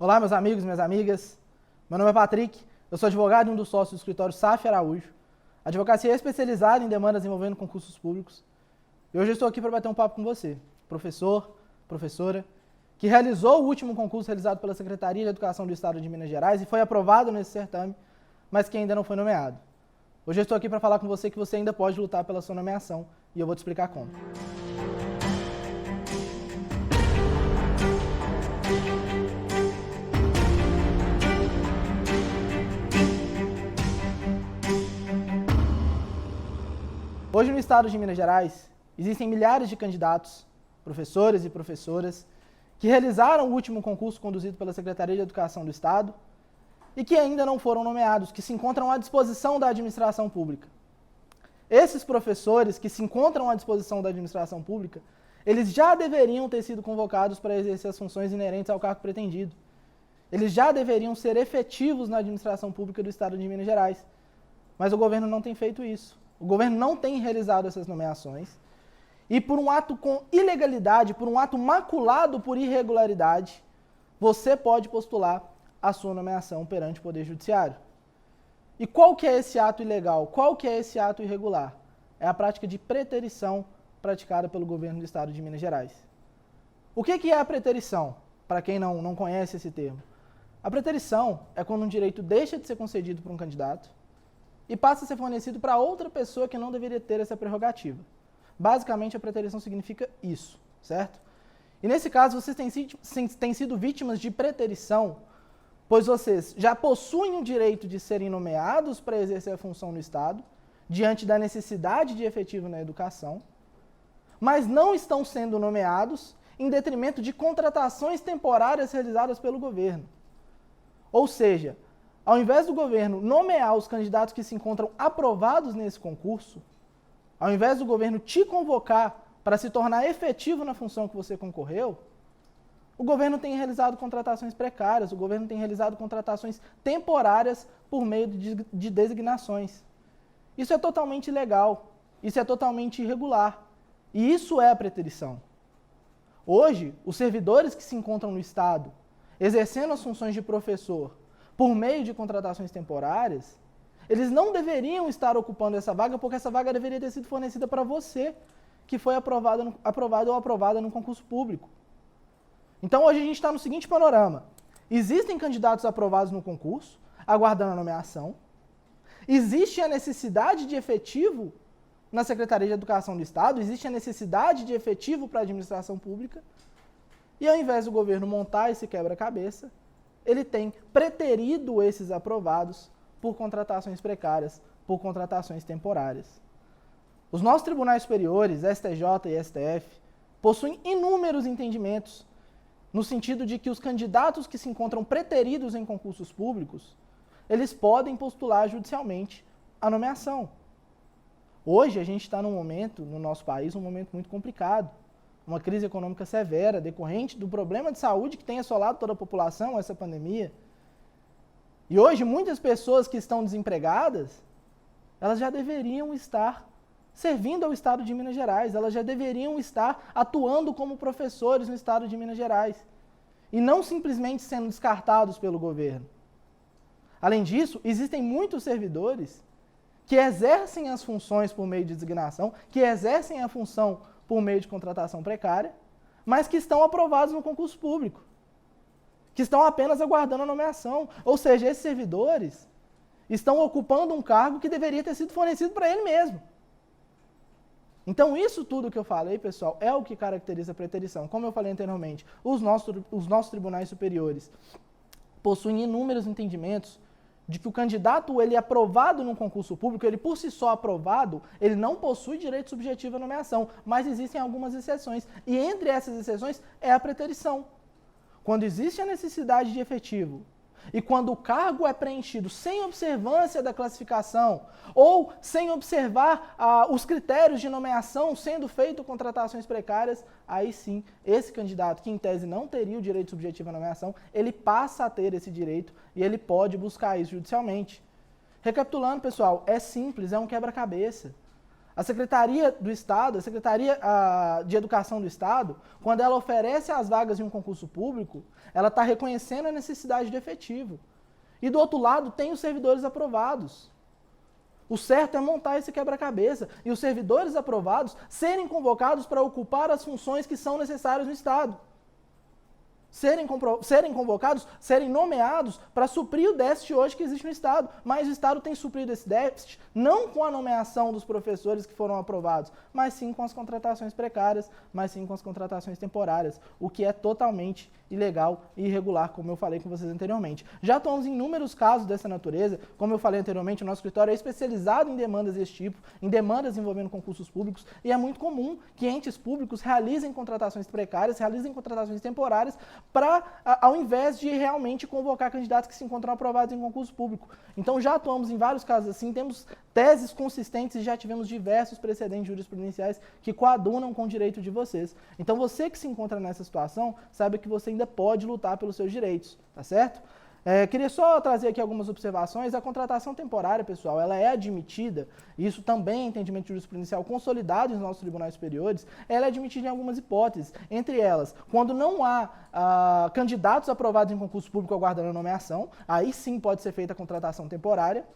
Olá, meus amigos e minhas amigas. Meu nome é Patrick, eu sou advogado e um dos sócios do escritório Saf Araújo. Advocacia especializada em demandas envolvendo concursos públicos. E hoje eu estou aqui para bater um papo com você, professor, professora, que realizou o último concurso realizado pela Secretaria de Educação do Estado de Minas Gerais e foi aprovado nesse certame, mas que ainda não foi nomeado. Hoje eu estou aqui para falar com você que você ainda pode lutar pela sua nomeação e eu vou te explicar como. Hoje no estado de Minas Gerais, existem milhares de candidatos, professores e professoras, que realizaram o último concurso conduzido pela Secretaria de Educação do Estado e que ainda não foram nomeados, que se encontram à disposição da administração pública. Esses professores que se encontram à disposição da administração pública, eles já deveriam ter sido convocados para exercer as funções inerentes ao cargo pretendido. Eles já deveriam ser efetivos na administração pública do estado de Minas Gerais. Mas o governo não tem feito isso. O governo não tem realizado essas nomeações e por um ato com ilegalidade, por um ato maculado por irregularidade, você pode postular a sua nomeação perante o Poder Judiciário. E qual que é esse ato ilegal? Qual que é esse ato irregular? É a prática de preterição praticada pelo governo do estado de Minas Gerais. O que é a preterição? Para quem não conhece esse termo. A preterição é quando um direito deixa de ser concedido por um candidato e passa a ser fornecido para outra pessoa que não deveria ter essa prerrogativa. Basicamente, a preterição significa isso, certo? E nesse caso, vocês têm sido vítimas de preterição, pois vocês já possuem o direito de serem nomeados para exercer a função no Estado, diante da necessidade de efetivo na educação, mas não estão sendo nomeados em detrimento de contratações temporárias realizadas pelo governo. Ou seja, ao invés do governo nomear os candidatos que se encontram aprovados nesse concurso, ao invés do governo te convocar para se tornar efetivo na função que você concorreu, o governo tem realizado contratações precárias, o governo tem realizado contratações temporárias por meio de designações. Isso é totalmente ilegal, isso é totalmente irregular, e isso é a preterição. Hoje, os servidores que se encontram no Estado, exercendo as funções de professor, por meio de contratações temporárias, eles não deveriam estar ocupando essa vaga, porque essa vaga deveria ter sido fornecida para você, que foi aprovado ou aprovada no concurso público. Então, hoje a gente está no seguinte panorama. Existem candidatos aprovados no concurso, aguardando a nomeação. Existe a necessidade de efetivo na Secretaria de Educação do Estado, existe a necessidade de efetivo para a administração pública, e ao invés do governo montar esse quebra-cabeça, ele tem preterido esses aprovados por contratações precárias, por contratações temporárias. Os nossos tribunais superiores, STJ e STF, possuem inúmeros entendimentos no sentido de que os candidatos que se encontram preteridos em concursos públicos, eles podem postular judicialmente a nomeação. Hoje a gente está num momento, no nosso país, um momento muito complicado. Uma crise econômica severa, decorrente do problema de saúde que tem assolado toda a população, essa pandemia. E hoje, muitas pessoas que estão desempregadas, elas já deveriam estar servindo ao Estado de Minas Gerais, elas já deveriam estar atuando como professores no Estado de Minas Gerais, e não simplesmente sendo descartados pelo governo. Além disso, existem muitos servidores que exercem as funções por meio de designação, que exercem a função por meio de contratação precária, mas que estão aprovados no concurso público, que estão apenas aguardando a nomeação. Ou seja, esses servidores estão ocupando um cargo que deveria ter sido fornecido para ele mesmo. Então, isso tudo que eu falei, pessoal, é o que caracteriza a preterição. Como eu falei anteriormente, os nossos tribunais superiores possuem inúmeros entendimentos de que o candidato, ele é aprovado num concurso público, ele por si só aprovado, ele não possui direito subjetivo à nomeação, mas existem algumas exceções, e entre essas exceções é a preterição. Quando existe a necessidade de efetivo, e quando o cargo é preenchido sem observância da classificação, ou sem observar os critérios de nomeação, sendo feito contratações precárias, aí sim, esse candidato, que em tese não teria o direito subjetivo à nomeação, ele passa a ter esse direito e ele pode buscar isso judicialmente. Recapitulando, pessoal, é simples, é um quebra-cabeça. A Secretaria do Estado, a Secretaria de Educação do Estado, quando ela oferece as vagas em um concurso público, ela está reconhecendo a necessidade de efetivo. E do outro lado tem os servidores aprovados. O certo é montar esse quebra-cabeça e os servidores aprovados serem convocados para ocupar as funções que são necessárias no Estado. Serem convocados, serem nomeados para suprir o déficit hoje que existe no Estado. Mas o Estado tem suprido esse déficit não com a nomeação dos professores que foram aprovados, mas sim com as contratações precárias, mas sim com as contratações temporárias, o que é totalmente ilegal e irregular, como eu falei com vocês anteriormente. Já atuamos em inúmeros casos dessa natureza, como eu falei anteriormente, o nosso escritório é especializado em demandas desse tipo, em demandas envolvendo concursos públicos, e é muito comum que entes públicos realizem contratações precárias, realizem contratações temporárias, para, ao invés de realmente convocar candidatos que se encontram aprovados em concurso público. Então já atuamos em vários casos assim, temos teses consistentes e já tivemos diversos precedentes jurisprudenciais que coadunam com o direito de vocês. Então você que se encontra nessa situação, saiba que você ainda pode lutar pelos seus direitos, tá certo? Queria só trazer aqui algumas observações. A contratação temporária, pessoal, ela é admitida, e isso também é entendimento jurisprudencial consolidado nos nossos tribunais superiores, ela é admitida em algumas hipóteses, entre elas, quando não há candidatos aprovados em concurso público aguardando a nomeação, aí sim pode ser feita a contratação temporária,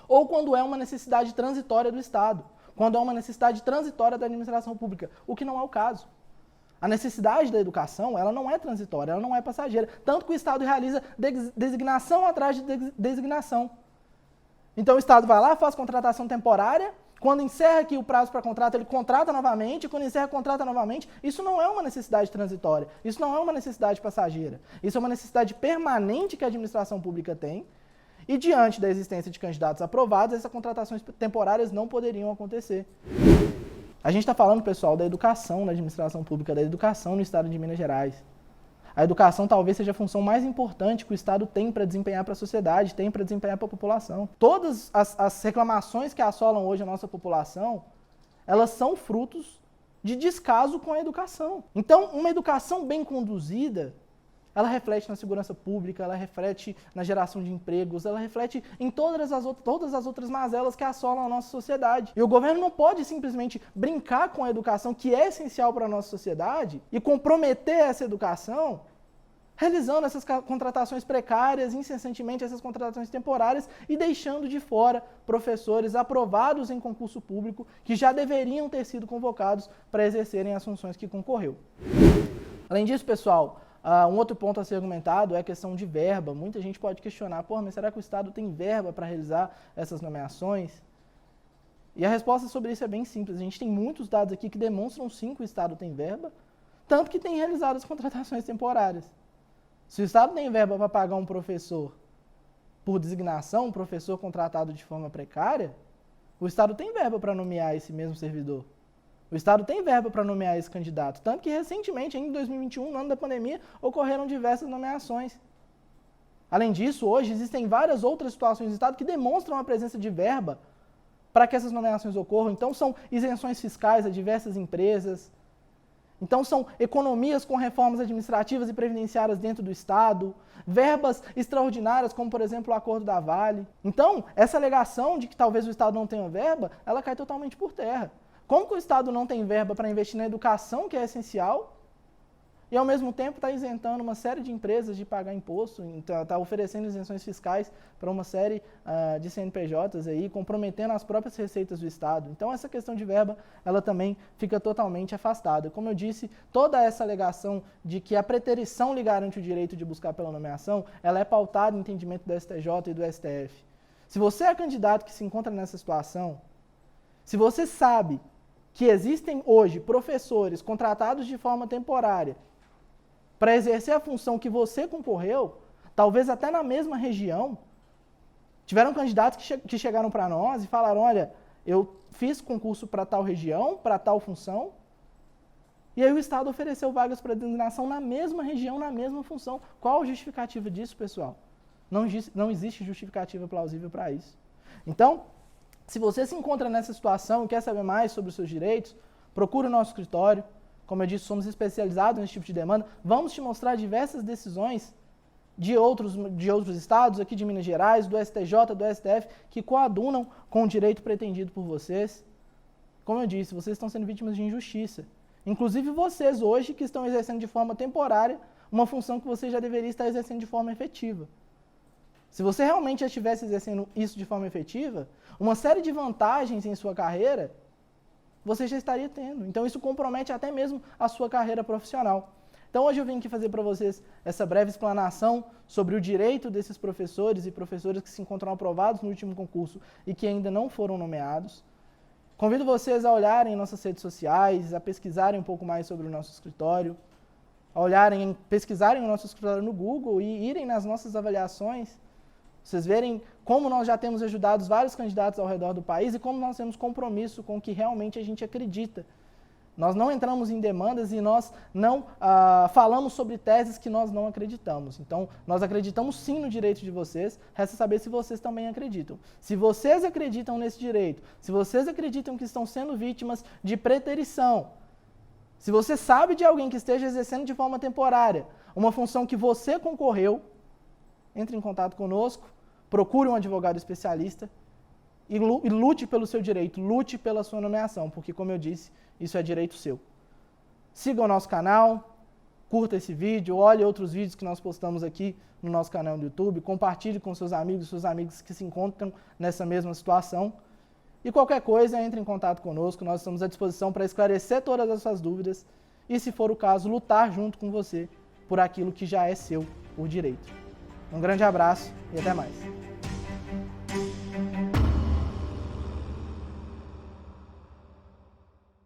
ou quando é uma necessidade transitória do Estado, quando é uma necessidade transitória da administração pública, o que não é o caso. A necessidade da educação, ela não é transitória, ela não é passageira. Tanto que o Estado realiza designação atrás de designação. Então o Estado vai lá, faz contratação temporária, quando encerra aqui o prazo para contrato, ele contrata novamente, quando encerra, contrata novamente. Isso não é uma necessidade transitória, isso não é uma necessidade passageira. Isso é uma necessidade permanente que a administração pública tem. E diante da existência de candidatos aprovados, essas contratações temporárias não poderiam acontecer. A gente está falando, pessoal, da educação na administração pública, da educação no Estado de Minas Gerais. A educação talvez seja a função mais importante que o Estado tem para desempenhar para a sociedade, tem para desempenhar para a população. Todas as reclamações que assolam hoje a nossa população, elas são frutos de descaso com a educação. Então, uma educação bem conduzida, ela reflete na segurança pública, ela reflete na geração de empregos, ela reflete em todas as outras mazelas que assolam a nossa sociedade. E o governo não pode simplesmente brincar com a educação, que é essencial para a nossa sociedade, e comprometer essa educação realizando essas contratações precárias, incessantemente essas contratações temporárias, e deixando de fora professores aprovados em concurso público que já deveriam ter sido convocados para exercerem as funções que concorreu. Além disso, pessoal, um outro ponto a ser argumentado é a questão de verba. Muita gente pode questionar, mas será que o Estado tem verba para realizar essas nomeações? E a resposta sobre isso é bem simples. A gente tem muitos dados aqui que demonstram sim que o Estado tem verba, tanto que tem realizado as contratações temporárias. Se o Estado tem verba para pagar um professor por designação, um professor contratado de forma precária, o Estado tem verba para nomear esse mesmo servidor. O Estado tem verba para nomear esse candidato, tanto que recentemente, em 2021, no ano da pandemia, ocorreram diversas nomeações. Além disso, hoje existem várias outras situações do Estado que demonstram a presença de verba para que essas nomeações ocorram. Então, são isenções fiscais a diversas empresas. Então, são economias com reformas administrativas e previdenciárias dentro do Estado, verbas extraordinárias, como, por exemplo, o acordo da Vale. Então, essa alegação de que talvez o Estado não tenha verba, ela cai totalmente por terra. Como que o Estado não tem verba para investir na educação, que é essencial, e ao mesmo tempo está isentando uma série de empresas de pagar imposto, está oferecendo isenções fiscais para uma série de CNPJs aí, comprometendo as próprias receitas do Estado. Então essa questão de verba, ela também fica totalmente afastada. Como eu disse, toda essa alegação de que a preterição lhe garante o direito de buscar pela nomeação, ela é pautada em entendimento do STJ e do STF. Se você é candidato que se encontra nessa situação, se você sabe que existem hoje professores contratados de forma temporária para exercer a função que você concorreu, talvez até na mesma região, tiveram candidatos que chegaram para nós e falaram, olha, eu fiz concurso para tal região, para tal função, e aí o Estado ofereceu vagas para designação na mesma região, na mesma função. Qual a justificativa disso, pessoal? Não existe justificativa plausível para isso. Então, se você se encontra nessa situação e quer saber mais sobre os seus direitos, procure o nosso escritório. Como eu disse, somos especializados nesse tipo de demanda. Vamos te mostrar diversas decisões de outros estados, aqui de Minas Gerais, do STJ, do STF, que coadunam com o direito pretendido por vocês. Como eu disse, vocês estão sendo vítimas de injustiça. Inclusive vocês hoje que estão exercendo de forma temporária uma função que você já deveria estar exercendo de forma efetiva. Se você realmente já estivesse exercendo isso de forma efetiva, uma série de vantagens em sua carreira, você já estaria tendo. Então isso compromete até mesmo a sua carreira profissional. Então hoje eu vim aqui fazer para vocês essa breve explanação sobre o direito desses professores e professoras que se encontram aprovados no último concurso e que ainda não foram nomeados. Convido vocês a olharem nossas redes sociais, a pesquisarem um pouco mais sobre o nosso escritório, a pesquisarem o nosso escritório no Google e irem nas nossas avaliações, vocês verem como nós já temos ajudado vários candidatos ao redor do país e como nós temos compromisso com o que realmente a gente acredita. Nós não entramos em demandas e nós não falamos sobre teses que nós não acreditamos. Então, nós acreditamos sim no direito de vocês, resta saber se vocês também acreditam. Se vocês acreditam nesse direito, se vocês acreditam que estão sendo vítimas de preterição, se você sabe de alguém que esteja exercendo de forma temporária uma função que você concorreu, entre em contato conosco, procure um advogado especialista e lute pelo seu direito, lute pela sua nomeação, porque, como eu disse, isso é direito seu. Siga o nosso canal, curta esse vídeo, olhe outros vídeos que nós postamos aqui no nosso canal do YouTube, compartilhe com seus amigos que se encontram nessa mesma situação. E qualquer coisa, entre em contato conosco, nós estamos à disposição para esclarecer todas as suas dúvidas e, se for o caso, lutar junto com você por aquilo que já é seu por direito. Um grande abraço e até mais.